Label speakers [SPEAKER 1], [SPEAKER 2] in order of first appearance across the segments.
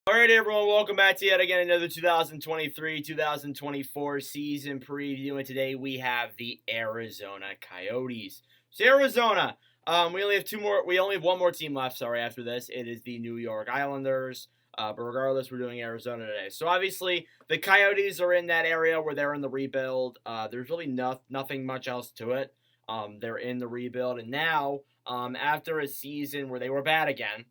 [SPEAKER 1] All right, everyone, welcome back to yet again another 2023-2024 season preview, and today we have the Arizona Coyotes. So Arizona, we only have one more team left. Sorry, after this, it is the New York Islanders. But regardless, we're doing Arizona today. So obviously, the Coyotes are in that area where they're in the rebuild. There's really nothing much else to it. They're in the rebuild, and now after a season where they were bad again.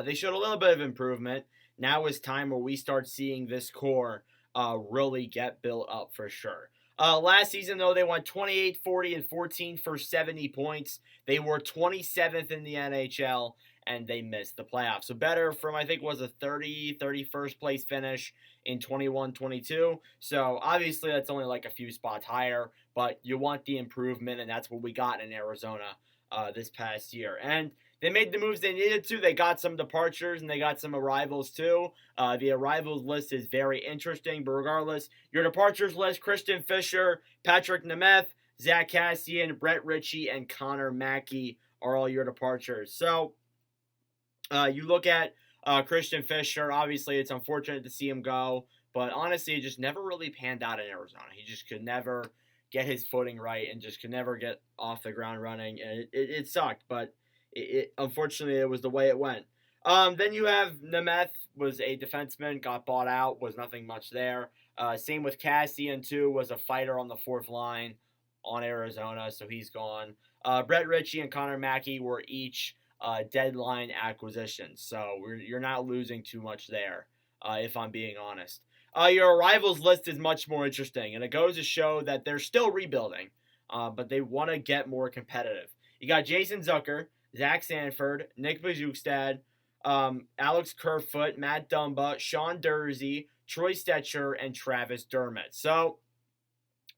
[SPEAKER 1] They showed a little bit of improvement. Now is time where we start seeing this core really get built up for sure. Last season, though, they won 28, 40, and 14 for 70 points. They were 27th in the NHL, and they missed the playoffs. So better from, I think, was a 31st place finish in 21-22. So obviously, that's only like a few spots higher, but you want the improvement, and that's what we got in Arizona this past year. And they made the moves they needed to. They got some departures and they got some arrivals too. The arrivals list is very interesting, but regardless, your departures list: Christian Fischer, Patrick Nemeth, Zach Cassian, Brett Ritchie, and Connor Mackey are all your departures. So you look at Christian Fischer. Obviously, it's unfortunate to see him go, but honestly, it just never really panned out in Arizona. He just could never get his footing right and just could never get off the ground running, and it sucked, but unfortunately it was the way it went. Then you have Nemeth, was a defenseman, got bought out, was nothing much there. Same with Cassian too, was a fighter on the fourth line on Arizona, so he's gone. Brett Ritchie and Connor Mackey were each deadline acquisitions, so you're not losing too much there, if I'm being honest. Your arrivals list is much more interesting, and it goes to show that they're still rebuilding, but they want to get more competitive. You got Jason Zucker, Zach Sanford, Nick Bajukstad, Alex Kerfoot, Matt Dumba, Sean Dursey, Troy Stetcher, and Travis Dermott. So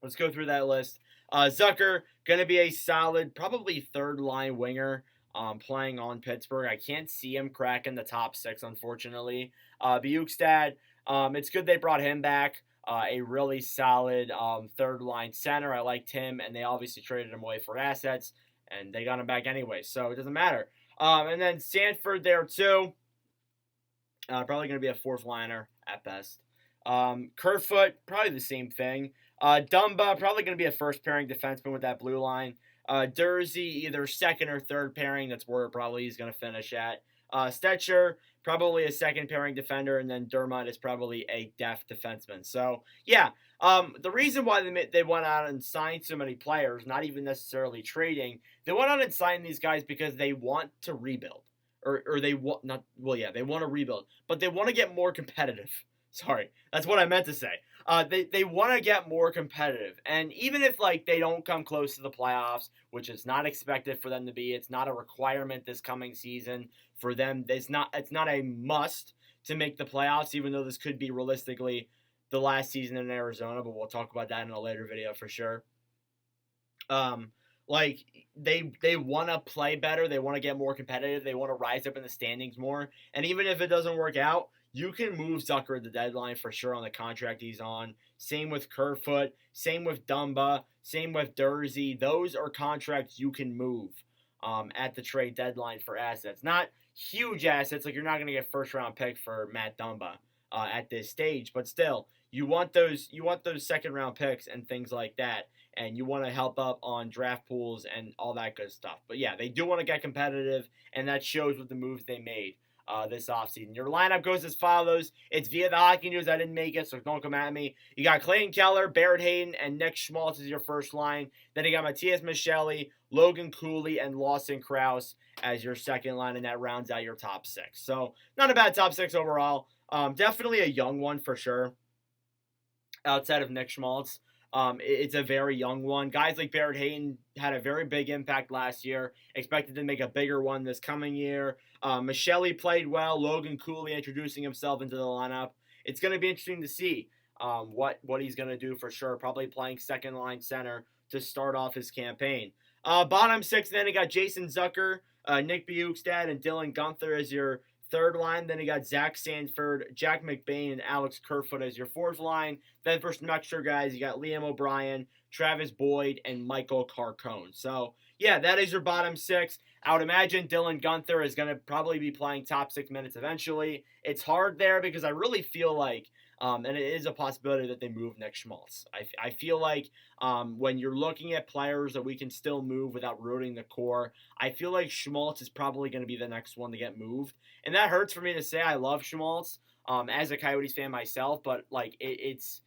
[SPEAKER 1] let's go through that list. Zucker, going to be a solid, probably third-line winger playing on Pittsburgh. I can't see him cracking the top six, unfortunately. Bjugstad, it's good they brought him back. A really solid third-line center. I liked him, and they obviously traded him away for assets, and they got him back anyway, so it doesn't matter. And then Sanford there, too. Probably going to be a fourth liner at best. Kerfoot, probably the same thing. Dumba, probably going to be a first pairing defenseman with that blue line. Dursey, either second or third pairing. That's where probably he's going to finish at. Stetcher, probably a second pairing defender, and then Dermott is probably a depth defenseman. So, yeah, the reason why they went out and signed so many players, not even necessarily trading, they went out and signed these guys because they want to rebuild. Or they want, not, well, yeah, they want to rebuild, but they want to get more competitive. Sorry, that's what I meant to say. They want to get more competitive, and even if like they don't come close to the playoffs, which is not expected for them to be, it's not a requirement this coming season for them. It's not a must to make the playoffs, even though this could be realistically the last season in Arizona. But we'll talk about that in a later video for sure. Like they want to play better, they want to get more competitive, they want to rise up in the standings more, and even if it doesn't work out, you can move Zucker at the deadline for sure on the contract he's on. Same with Kerfoot, same with Dumba, same with Dursey. Those are contracts you can move at the trade deadline for assets. Not huge assets, like you're not going to get first round pick for Matt Dumba at this stage, but still, you want those second round picks and things like that, and you want to help up on draft pools and all that good stuff. But yeah, they do want to get competitive, and that shows with the moves they made this offseason. Your lineup goes as follows. It's via the Hockey News. I didn't make it, so don't come at me. You got Clayton Keller, Barrett Hayden, and Nick Schmaltz as your first line. Then you got Matthias Michele, Logan Cooley, and Lawson Krause as your second line, and that rounds out your top six. So not a bad top six overall. Definitely a young one for sure. Outside of Nick Schmaltz, it's a very young one. Guys like Barrett Hayton had a very big impact last year. Expected to make a bigger one this coming year. Michele played well. Logan Cooley introducing himself into the lineup. It's going to be interesting to see what he's going to do for sure. Probably playing second line center to start off his campaign. Bottom six, then you got Jason Zucker, Nick Bjugstad, and Dylan Gunther as your third line. Then you got Zach Sanford, Jack McBain, and Alex Kerfoot as your fourth line. Then for some extra guys, you got Liam O'Brien, Travis Boyd, and Michael Carcone. So, yeah, that is your bottom 6. I would imagine Dylan Guenther is going to probably be playing top 6 minutes eventually. It's hard there because I really feel like, and it is a possibility that they move Nick Schmaltz. I feel like when you're looking at players that we can still move without ruining the core, I feel like Schmaltz is probably going to be the next one to get moved. And that hurts for me to say. I love Schmaltz as a Coyotes fan myself, but like it's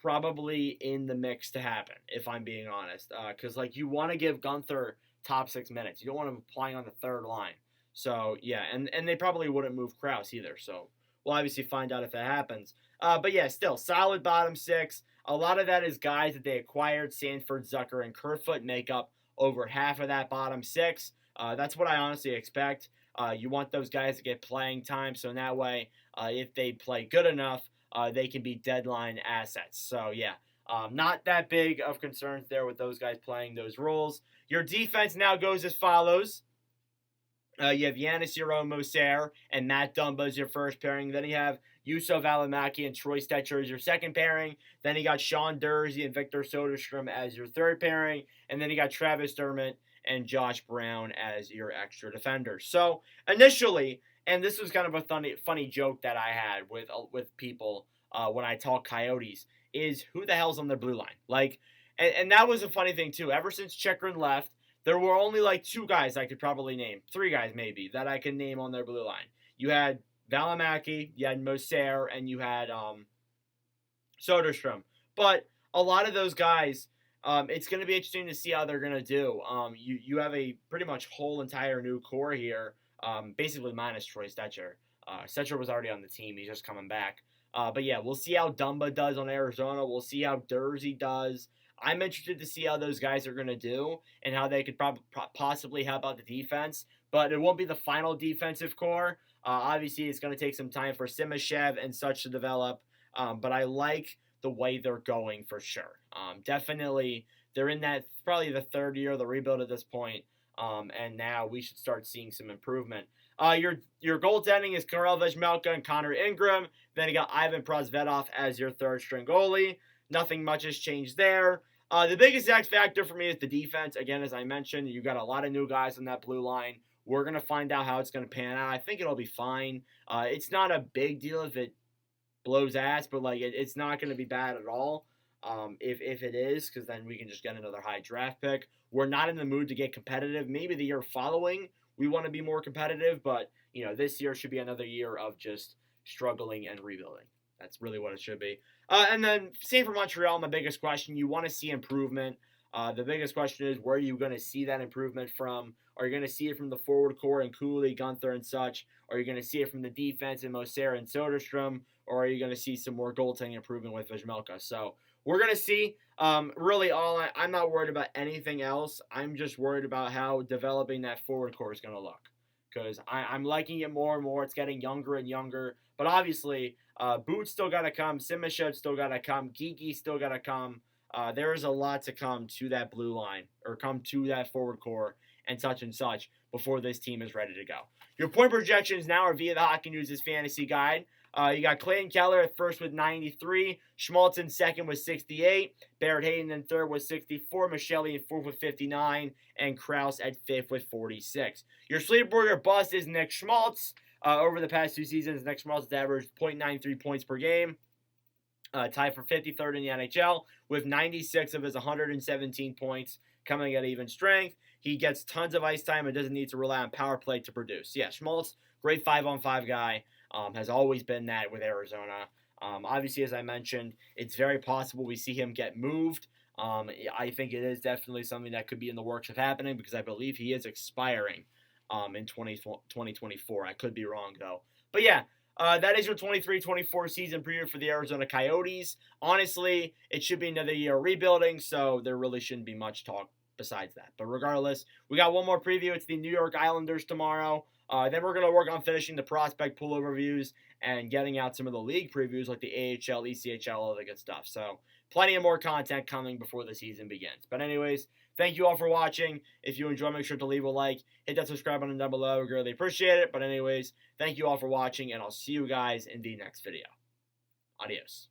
[SPEAKER 1] probably in the mix to happen, if I'm being honest. Because like you want to give Guenther top 6 minutes. You don't want him playing on the third line. So yeah, and they probably wouldn't move Krause either. So we'll obviously find out if that happens. But yeah, still solid bottom 6. A lot of that is guys that they acquired. Sanford, Zucker, and Kerfoot make up over half of that bottom 6. That's what I honestly expect. You want those guys to get playing time, so in that way, if they play good enough, they can be deadline assets. So yeah, not that big of concerns there with those guys playing those roles. Your defense now goes as follows. You have Yanis Moser and Matt Dumba as your first pairing. Then you have Yusuf Alamaki and Troy Stetcher as your second pairing. Then you got Sean Dursey and Victor Soderstrom as your third pairing. And then you got Travis Dermott and Josh Brown as your extra defenders. So initially, and this was kind of a funny joke that I had with people when I talk Coyotes, is who the hell's on their blue line? Like, and that was a funny thing too. Ever since Chikrin left, there were only like 2 guys I could probably name, 3 guys maybe, that I could name on their blue line. You had Valimaki, you had Moser, and you had Soderstrom. But a lot of those guys, it's going to be interesting to see how they're going to do. You have a pretty much whole entire new core here, basically minus Troy Stetcher. Stetcher was already on the team. He's just coming back. But yeah, we'll see how Dumba does on Arizona. We'll see how Dursey does. I'm interested to see how those guys are going to do and how they could possibly help out the defense. But it won't be the final defensive core. Obviously, it's going to take some time for Simashev and such to develop. But I like the way they're going for sure. Definitely, they're in that probably the 3rd year of the rebuild at this point. And now we should start seeing some improvement. Your goaltending is Karel Vejmelka and Connor Ingram. Then you got Ivan Prosvetov as your 3rd string goalie. Nothing much has changed there. The biggest X factor for me is the defense. Again, as I mentioned, you got a lot of new guys on that blue line. We're going to find out how it's going to pan out. I think it'll be fine. It's not a big deal if it blows ass, but like it's not going to be bad at all. If it is, because then we can just get another high draft pick. We're not in the mood to get competitive. Maybe the year following we want to be more competitive, but this year should be another year of just struggling and rebuilding. That's really what it should be. And then same for Montreal. My biggest question: you want to see improvement. The biggest question is, where are you going to see that improvement from? Are you going to see it from the forward core and Cooley, Guenther, and such? Are you going to see it from the defense and Moser and Soderstrom? Or are you going to see some more goaltending improvement with Vejmelka? So we're going to see. Really, I'm not worried about anything else. I'm just worried about how developing that forward core is going to look. Because I'm liking it more and more. It's getting younger and younger. But obviously, Boots still got to come. Simashev still got to come. Geeky still got to come. There is a lot to come to that blue line, or come to that forward core and such before this team is ready to go. Your point projections now are via the Hockey News' fantasy guide. You got Clayton Keller at first with 93, Schmaltz in second with 68, Barrett Hayden in third with 64, Michele in fourth with 59, and Krause at fifth with 46. Your sleeper bust is Nick Schmaltz. Over the past 2 seasons, Nick Schmaltz has averaged .93 points per game. Tied for 53rd in the NHL with 96 of his 117 points coming at even strength. He gets tons of ice time and doesn't need to rely on power play to produce. Yeah, Schmaltz, great 5-on-5 guy, has always been that with Arizona. Obviously, as I mentioned, it's very possible we see him get moved. I think it is definitely something that could be in the works of happening because I believe he is expiring in 2024. I could be wrong, though. But yeah, that is your 23-24 season preview for the Arizona Coyotes. Honestly, it should be another year rebuilding, so there really shouldn't be much talk besides that. But regardless, we got one more preview. It's the New York Islanders tomorrow. Then we're going to work on finishing the prospect pool overviews and getting out some of the league previews like the AHL, ECHL, all the good stuff. So plenty of more content coming before the season begins. But anyways, thank you all for watching. If you enjoy, make sure to leave a like. Hit that subscribe button down below. We greatly appreciate it. But anyways, thank you all for watching, and I'll see you guys in the next video. Adios.